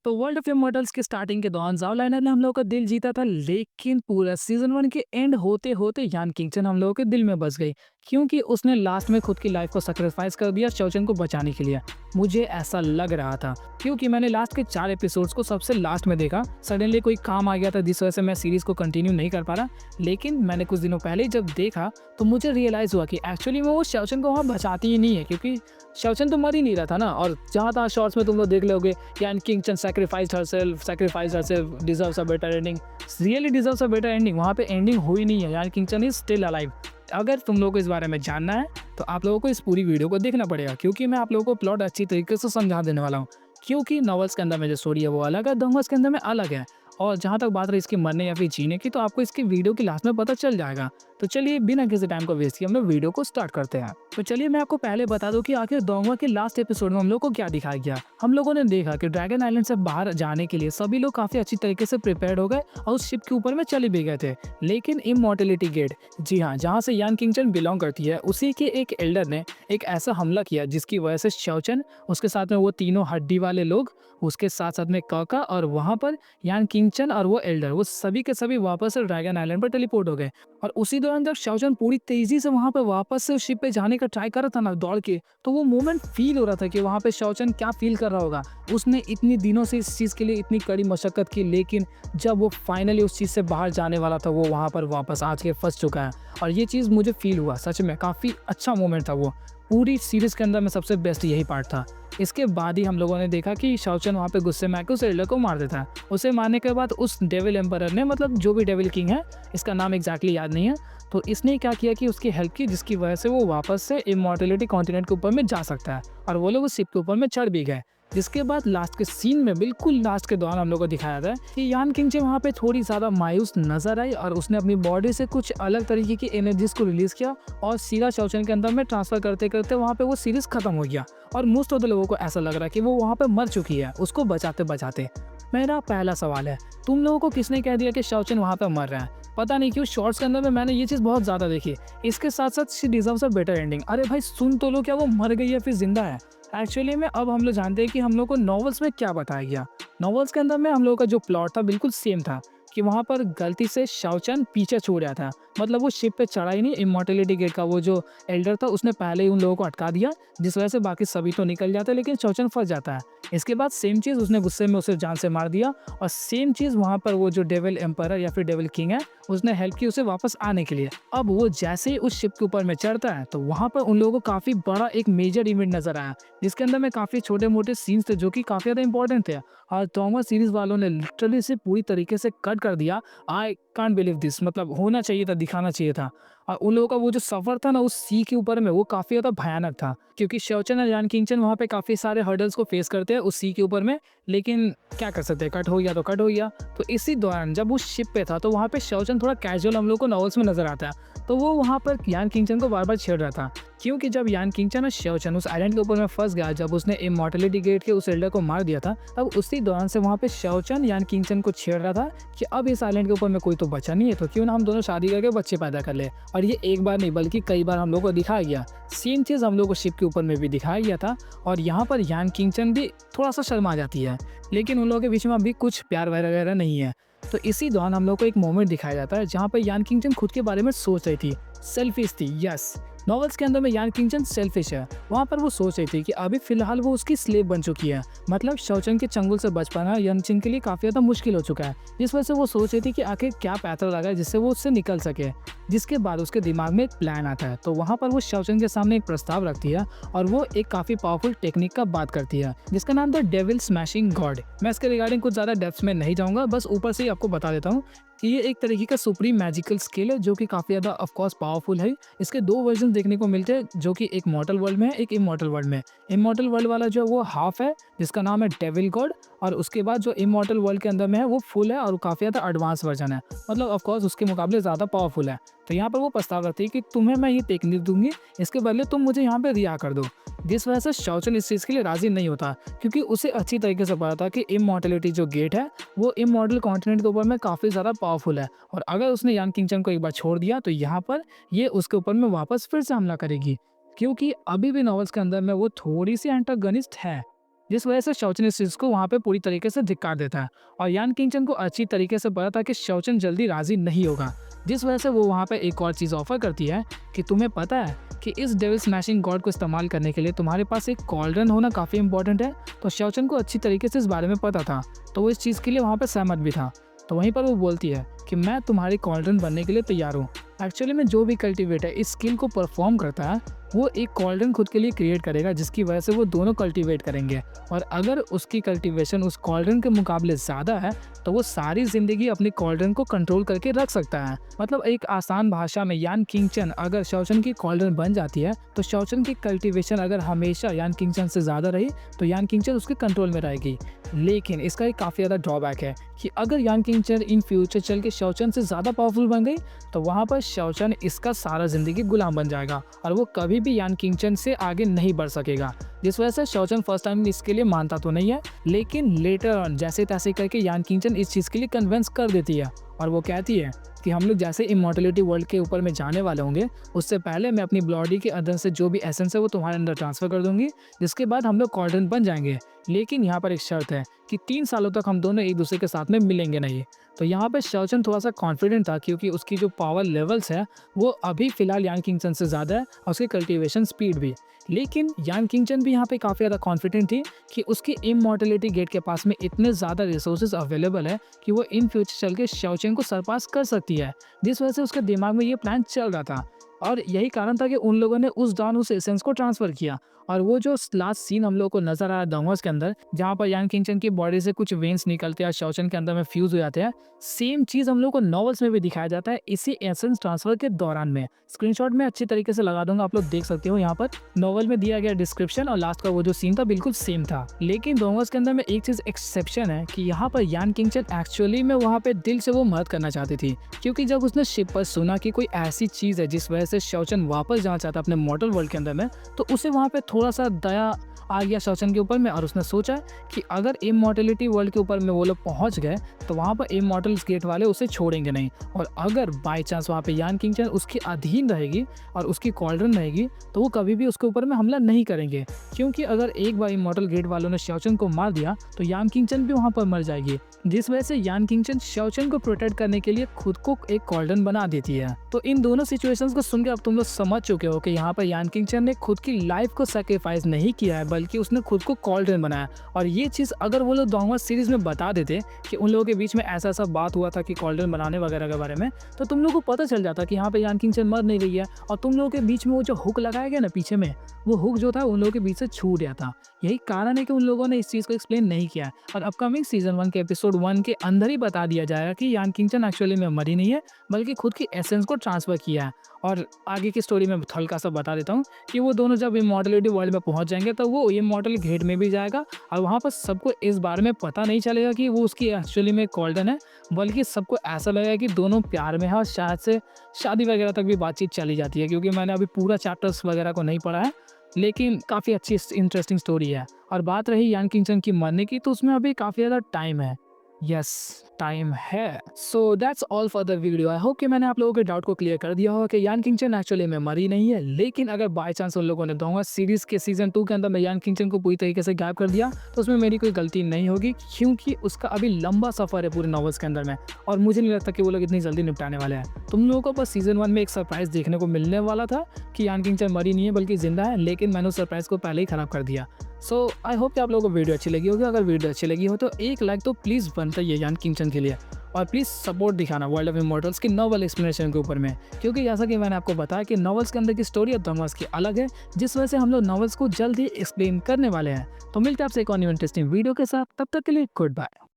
तो world of immortals के starting के दौरान ज़ाओ लाइनर ने हम लोगों का दिल जीता था, लेकिन पूरा सीज़न 1 के एंड होते-होते यान किंगचन हम लोगों के दिल में बस गई, क्योंकि उसने लास्ट में खुद की लाइफ को सैक्रिफाइस कर दिया शाओचन को बचाने के लिए। मुझे ऐसा लग रहा था, क्योंकि मैंने लास्ट के 4 एपिसोड्स को सबसे लास्ट में देखा। सडनली कोई काम आ गया था जिस वजह से मैं सीरीज़ को कंटिन्यू नहीं कर पा रहा। लेकिन मैंने कुछ दिनों पहले ही जब देखा, तो मुझे रियलाइज़ हुआ कि एक्चुअली में वो शाओचन को वहाँ बचाती ही नहीं है, क्योंकि शाओचन तो मर ही नहीं रहा था ना। और जहाँ तहाँ शॉर्ट्स में तुम लोग देख लोगे, यान किंगचन sacrificed herself, deserves a better ending, really deserves a better ending। वहाँ पे एंडिंग हुई नहीं है, यान किंगचन इज स्टिल अलाइव। अगर तुम लोगों को इस बारे में जानना है, तो आप लोगों को इस पूरी वीडियो को देखना पड़ेगा, क्योंकि मैं आप लोगों को प्लॉट अच्छी तरीके से समझा देने वाला हूँ। क्योंकि नॉवेल्स के अंदर में जो स्टोरी है वो अलग है, डोंगर्स के अंदर में अलग है। और जहाँ तक बात रही इसके मरने या फिर जीने की, तो आपको इसकी वीडियो की लास्ट में पता चल जाएगा। तो चलिए बिना किसी टाइम को वेस्ट किए हम लोग वीडियो को स्टार्ट करते हैं। तो चलिए मैं आपको पहले बता दूं कि आखिर डोंगमा के लास्ट एपिसोड में हम लोग को क्या दिखाया गया। हम लोगों ने देखा कि ड्रैगन आइलैंड से बाहर जाने के लिए सभी लोग काफी अच्छी तरीके से प्रिपेयर्ड हो गए और उस शिप के ऊपर में चले भी गए थे। लेकिन इमॉर्टलिटी गेट, जी हाँ, जहाँ से यान किंगचन बिलोंग करती है, उसी के एक एल्डर ने एक ऐसा हमला किया जिसकी वजह से शाओचन, उसके साथ में वो तीनों हड्डी वाले लोग, उसके साथ साथ में काका और वहां पर यान किंगचन और वो एल्डर, वो सभी के सभी वापस से ड्रैगन आइलैंड पर टेलीपोर्ट हो गए। और उसी दौरान जब शाओचन पूरी तेजी से वहां पर वापस से शिप पे जाने का ट्राई कर रहा था ना दौड़ के, तो वो मोमेंट फील हो रहा था कि वहां पे शाओचन क्या फील कर रहा होगा। उसने इतनी दिनों से इस चीज के लिए इतनी कड़ी मशक्कत की, लेकिन जब वो फाइनली उस चीज से बाहर जाने वाला था, वो वहां पर वापस आज के फंस चुका है। और ये चीज मुझे फील हुआ, सच में काफी अच्छा मोमेंट था वो। पूरी सीरीज के अंदर में सबसे बेस्ट यही पार्ट था। इसके बाद ही हम लोगों ने देखा कि शाओचन वहाँ पे गुस्से में आके उस एल्डर को मार देता है। उसे मारने के बाद उस डेविल एम्परर ने, मतलब जो भी डेविल किंग है, इसका नाम एग्जैक्टली याद नहीं है, तो इसने क्या किया कि उसकी हेल्प की, जिसकी वजह से वो वापस से इमॉर्टलिटी कॉन्टिनेंट के ऊपर में जा सकता है। और वो लोग उस शिप के ऊपर में चढ़ भी गए। जिसके बाद लास्ट के सीन में, बिल्कुल लास्ट के दौरान हम लोग को दिखाया था कि यान किंगचे वहाँ पे थोड़ी ज़्यादा मायूस नजर आई और उसने अपनी बॉडी से कुछ अलग तरीके की एनर्जीज को रिलीज किया और सीधा शाओचन के अंदर में ट्रांसफर करते करते वहाँ पे वो सीरीज खत्म हो गया। और मोस्ट ऑफ द लोगों को ऐसा लग रहा है कि वो वहाँ पे मर चुकी है उसको बचाते बचाते। मेरा पहला सवाल है, तुम लोगों को किसने कह दिया कि शाओचन वहाँ पे मर रहा है? पता नहीं क्यों शॉर्ट्स के अंदर में मैंने ये चीज़ बहुत ज़्यादा देखी। इसके साथ साथ she deserves a better ending. अरे भाई सुन तो लो, क्या वो मर गई है फिर जिंदा है? एक्चुअली में अब हम लोग जानते हैं कि हम लोग को नॉवेल्स में क्या बताया गया। नॉवेल्स के अंदर में हम लोगों का जो प्लॉट था बिल्कुल सेम था, कि वहाँ पर गलती से शाओचन पीछे छूट गया था। मतलब वो शिप पे चढ़ा ही नहीं। इमॉर्टलिटी गेट का वो जो एल्डर था उसने पहले ही उन लोगों को अटका दिया, जिस वजह से बाकी सभी तो निकल जाते, लेकिन शाओचन फंस जाता है। इसके बाद सेम चीज़ उसने गुस्से में उसे जान से मार दिया। और सेम चीज़ वहाँ पर वो जो डेविल एम्परर या फिर डेविल किंग है, उसने हेल्प की उसे वापस आने के लिए। अब वो जैसे ही उस शिप के ऊपर में चढ़ता है, तो वहाँ पर उन लोगों को काफ़ी बड़ा एक मेजर इवेंट नजर आया, जिसके अंदर में काफ़ी छोटे मोटे सीन्स थे जो कि काफ़ी ज़्यादा इंपॉर्टेंट थे। और टॉमस सीरीज वालों ने लिटरली इसे पूरी तरीके से कट कर दिया। आई कांट बिलीव दिस, मतलब होना चाहिए था, दिखाना चाहिए था। और उन लोगों का वो जो सफर था ना उस सी के ऊपर में, वो काफी ज्यादा भयानक था, क्योंकि शाओचन और यान किंगचन वहाँ पे काफी सारे हर्डल्स को फेस करते हैं उस सी के ऊपर में। लेकिन क्या कर सकते हैं, कट हो गया तो कट हो गया। तो इसी दौरान जब उस शिप पे था, तो वहाँ पे शाओचन थोड़ा कैजुअल हम लोग को नॉवेल्स में नजर आता है, तो वो वहाँ पर यान किंगचन को बार बार छेड़ रहा था। क्योंकि जब यान किंगचन और शाओचन उस आइलैंड के ऊपर में फंस गया, जब उसने इमॉर्टलिटी गेट के उस एल्डर को मार दिया था, तब उसी दौरान से वहाँ पे शाओचन यान किंगचन को छेड़ रहा था कि अब इस आइलैंड के ऊपर में कोई तो बचा नहीं है, तो क्यों ना हम दोनों शादी करके बच्चे पैदा कर ले। और ये एक बार नहीं बल्कि कई बार हम लोग को दिखाया गया। सेम चीज़ हम लोग को शिप के ऊपर में भी दिखाया गया था। और यहाँ पर यान किंगचन भी थोड़ा सा शर्मा जाती है, लेकिन उन लोगों के बीच में अभी कुछ प्यार वगैरह नहीं है। तो इसी दौरान हम लोग को एक मोमेंट दिखाया जाता है जहाँ पर यान किंगचन खुद के बारे में सोच रही थी, सेल्फिश थी। यस, नॉवेल्स के अंदर में यान किंगचन सेल्फिश है। वहाँ पर वो सोच रही थी कि अभी फिलहाल वो उसकी स्लेव बन चुकी है, मतलब शाओचन के चंगुल से बच पाना यानचिन के लिए काफ़ी ज़्यादा मुश्किल हो चुका है। जिस वजह से वो सोच रही थी कि आखिर क्या पैतरा लगा है जिससे वो उससे निकल सके। जिसके बाद उसके दिमाग में एक प्लान आता है, तो वहाँ पर वो शाओचन के सामने एक प्रस्ताव रखती है और वो एक काफ़ी पावरफुल टेक्निक का बात करती है, जिसका नाम था डेविल स्मैशिंग गॉड। मैं इसके रिगार्डिंग कुछ ज़्यादा डेप्थ में नहीं जाऊँगा, बस ऊपर से ही आपको बता देता हूँ कि ये एक तरीके का सुप्रीम मैजिकल स्किल है जो कि काफ़ी ज़्यादा ऑफकोर्स पावरफुल है। इसके दो वर्जन देखने को मिलते हैं, जो कि एक मॉर्टल वर्ल्ड में है, एक इमॉर्टल वर्ल्ड में। इमॉर्टल वर्ल्ड वाला जो है वो हाफ है, जिसका नाम है डेविल गॉड। और उसके बाद जो इमॉर्टल वर्ल्ड के अंदर में है वो फुल है और काफ़ी ज़्यादा एडवांस वर्जन है, मतलब ऑफकोर्स उसके मुकाबले ज़्यादा पावरफुल है। तो यहाँ पर वो प्रस्ताव रखती है कि तुम्हें मैं ये टेक्निक दूंगी, इसके बदले तुम मुझे यहाँ पे रिहा कर दो। जिस वजह से शाओचन इस चीज़ के लिए राजी नहीं होता, क्योंकि उसे अच्छी तरीके से पता था कि इमॉर्टलिटी जो गेट है वो इमॉर्टल कॉन्टिनेंट के ऊपर में काफ़ी ज़्यादा पावरफुल है। और अगर उसने यान किंगचन को एक बार छोड़ दिया, तो यहाँ पर ये उसके ऊपर में वापस फिर से हमला करेगी, क्योंकि अभी भी नॉवेल्स के अंदर में वो थोड़ी सी एंटागनिस्ट है। जिस वजह से शौचन इस चीज़ को वहाँ पे पूरी तरीके से धिक्कार देता है और यान किंगचन को अच्छी तरीके से पता था कि शौचन जल्दी राज़ी नहीं होगा। जिस वजह से वो वहाँ पे एक और चीज़ ऑफ़र करती है कि तुम्हें पता है कि इस डेविल स्मैशिंग गॉड को इस्तेमाल करने के लिए तुम्हारे पास एक कॉल्ड्रन होना काफ़ी इंपॉर्टेंट है। तो शौचन को अच्छी तरीके से इस बारे में पता था, तो वो इस चीज़ के लिए वहाँ पे सहमत भी था। तो वहीं पर वो बोलती है कि मैं तुम्हारी कॉल्ड्रन बनने के लिए तैयार हूँ। एक्चुअली में जो भी कल्टिवेटर इस स्किल को परफॉर्म करता है वो एक कॉल्ड्रन खुद के लिए क्रिएट करेगा, जिसकी वजह से वो दोनों कल्टिवेट करेंगे और अगर उसकी कल्टिवेशन उस कॉल्ड्रन के मुकाबले ज़्यादा है तो वो सारी ज़िंदगी अपनी कॉल्ड्रन को कंट्रोल करके रख सकता है। मतलब एक आसान भाषा में यान किंगचन अगर शौचन की कॉल्ड्रन बन जाती है तो शौचन की कल्टिवेशन अगर हमेशा यान किंगचन से ज़्यादा रही तो यान किंगचन उसके कंट्रोल में रहेगी। लेकिन इसका एक काफ़ी ज़्यादा ड्रॉबैक है कि अगर यान किंगचन इन फ्यूचर चल के शौचन से ज़्यादा पावरफुल बन गई तो वहाँ पर शौचन इसका सारा ज़िंदगी गुलाम बन जाएगा और वो कभी भी यान किंगचन से आगे नहीं बढ़ सकेगा। जिस वजह से शौचन फर्स्ट टाइम इसके लिए मानता तो नहीं है, लेकिन लेटर ऑन जैसे तैसे करके यान किंगचन इस चीज़ के लिए कन्विंस कर देती है और वो कहती है कि हम लोग जैसे इमॉर्टलिटी वर्ल्ड के ऊपर में जाने वाले होंगे उससे पहले मैं अपनी बॉडी के अंदर से जो भी एसेंस है वो तुम्हारे अंदर ट्रांसफ़र कर दूंगी, जिसके बाद हम लोग कॉल्ड्रन बन जाएंगे। लेकिन यहाँ पर एक शर्त है कि 3 सालों तक हम दोनों एक दूसरे के साथ में मिलेंगे नहीं। तो यहाँ पे शौचन थोड़ा सा कॉन्फिडेंट था क्योंकि उसकी जो पावर लेवल्स है वो अभी फ़िलहाल यान किंगचन से ज़्यादा है और उसकी कल्टिवेशन स्पीड भी। लेकिन यान किंगचन भी यहाँ पे काफ़ी ज़्यादा कॉन्फिडेंट थी कि उसकी इमॉर्टलिटी गेट के पास में इतने ज़्यादा रिसोर्सेज अवेलेबल है कि वो इन फ्यूचर चल के शौचन को सरपास कर सकती है। जिस वजह से उसके दिमाग में ये प्लान चल रहा था और यही कारण था कि उन लोगों ने उस दौरान उस एसेंस को ट्रांसफ़र किया। और वो जो लास्ट सीन हम लोगों को नजर आया दंगोस के अंदर जहाँ पर यान किंगचन की बॉडी से कुछ वेन्स निकलते हैं शौचन के अंदर में फ्यूज हो जाते हैं, सेम चीज़ हम लोग को नॉवेल्स में भी दिखाया जाता है इसी एसेंस ट्रांसफर के दौरान में। स्क्रीनशॉट में अच्छी तरीके से लगा दूंगा, आप लोग देख सकते हो। यहाँ पर नॉवल में दिया गया डिस्क्रिप्शन और लास्ट का वो जो सीन था बिल्कुल सेम था। लेकिन दंगोस के अंदर में एक चीज़ एक्सेप्शन है कि यहाँ पर यान किंगचन एक्चुअली में वहाँ पे दिल से वो मदद करना चाहती थी, क्योंकि जब उसने शिप पर सुना कि कोई ऐसी चीज़ है जिस वजह से शौचन वापस जाना चाहता अपने मॉडल वर्ल्ड के अंदर में, तो उसे वहाँ पे थोड़ा सा दया आ गया शौचन के ऊपर में और उसने सोचा कि अगर इमॉर्टलिटी वर्ल्ड के ऊपर में वो लोग पहुंच गए तो वहाँ पर इमॉर्टल्स गेट वाले उसे छोड़ेंगे नहीं और अगर बाई चांस वहाँ पे यान किंगचन उसके अधीन रहेगी और उसकी कॉल्ड्रन रहेगी तो वो कभी भी उसके ऊपर में हमला नहीं करेंगे, क्योंकि अगर एक बार इमॉर्टल गेट वालों ने शौचन को मार दिया तो यान किंगचन भी वहाँ पर मर जाएगी। जिस वजह से यान किंगचन शौचन को प्रोटेक्ट करने के लिए खुद को एक कॉल्ड्रन बना देती है। तो इन दोनों सिचुएशंस को सुनकर अब तुम लोग समझ चुके हो कि यहाँ पर यान किंगचन ने खुद की लाइफ को सैक्रिफाइस नहीं किया है बल्कि उसने खुद को कॉल्ड्रन बनाया। और ये चीज़ अगर वो लोग डोंगवा सीरीज में बता देते कि उन लोगों के बीच में ऐसा ऐसा बात हुआ था कि कॉल्ड्रन बनाने वगैरह के बारे में, तो तुम लोगों को पता चल जाता कि यहाँ पे यान किंगचन मर नहीं रही है और तुम लोगों के बीच में वो जो हुक लगाया गया ना पीछे में, वो हुक जो था उन लोगों के बीच से छूट गया था। यही कारण है कि उन लोगों ने इस चीज़ को एक्सप्लेन नहीं किया है और अपकमिंग सीजन 1 के एपिसोड 1 के अंदर ही बता दिया जाएगा कि यान किंगचन एक्चुअली में मरी नहीं है बल्कि खुद की एसेंस को ट्रांसफ़र किया है। और आगे की स्टोरी में हल्का सा बता देता हूँ कि वो दोनों जब इमॉर्टलिटी वर्ल्ड में पहुंच जाएंगे तो वो इमॉर्टल गेट में भी जाएगा और वहाँ पर सबको इस बारे में पता नहीं चलेगा कि वो उसकी एक्चुअली में कॉल्डन है, बल्कि सबको ऐसा लगेगा कि दोनों प्यार में है और शायद से शादी वगैरह तक भी बातचीत चली जाती है। क्योंकि मैंने अभी पूरा चैप्टर्स वगैरह को नहीं पढ़ा है, लेकिन काफ़ी अच्छी इंटरेस्टिंग स्टोरी है। और बात रही यान किंगचन की मरने की, तो उसमें अभी काफ़ी ज़्यादा टाइम है। यस, टाइम है। So that's all for the video. I hope कि मैंने आप लोगों के डाउट को क्लियर कर दिया होगा कि यान किंगचन एक्चुअली में मरी नहीं है। लेकिन अगर बाय चांस उन लोगों ने डोंगवा सीरीज के सीजन 2 के अंदर में यान किंगचन को पूरी तरीके से गायब कर दिया तो उसमें मेरी कोई गलती नहीं होगी, क्योंकि उसका अभी लंबा सफर है पूरे नॉवेल्स के अंदर में और मुझे नहीं लगता कि वो लोग इतनी जल्दी निपटाने वाले हैं। तुम लोगों को बस सीजन 1 में एक सरप्राइज देखने को मिलने वाला था कि यान किंगचन मरी नहीं है बल्कि जिंदा है, लेकिन मैंने उस सरप्राइज को पहले ही खराब कर दिया। सो आई होप कि आप लोगों को वीडियो अच्छी लगी होगी। अगर वीडियो अच्छी लगी हो तो एक लाइक तो प्लीज़ बनता ही है यान किंगचन के लिए, और प्लीज़ सपोर्ट दिखाना वर्ल्ड ऑफ इमॉर्टल्स की नॉवल एक्सप्लेनेशन के ऊपर में, क्योंकि जैसा कि मैंने आपको बताया कि नॉवेल्स के अंदर की स्टोरी और डोंगवास की अलग है, जिस वजह से हम लोग नॉवेल्स को जल्द ही एक्सप्लेन करने वाले हैं। तो मिलते हैं आपसे एक और न्यू इंटरेस्टिंग वीडियो के साथ, तब तक के लिए गुड बाय।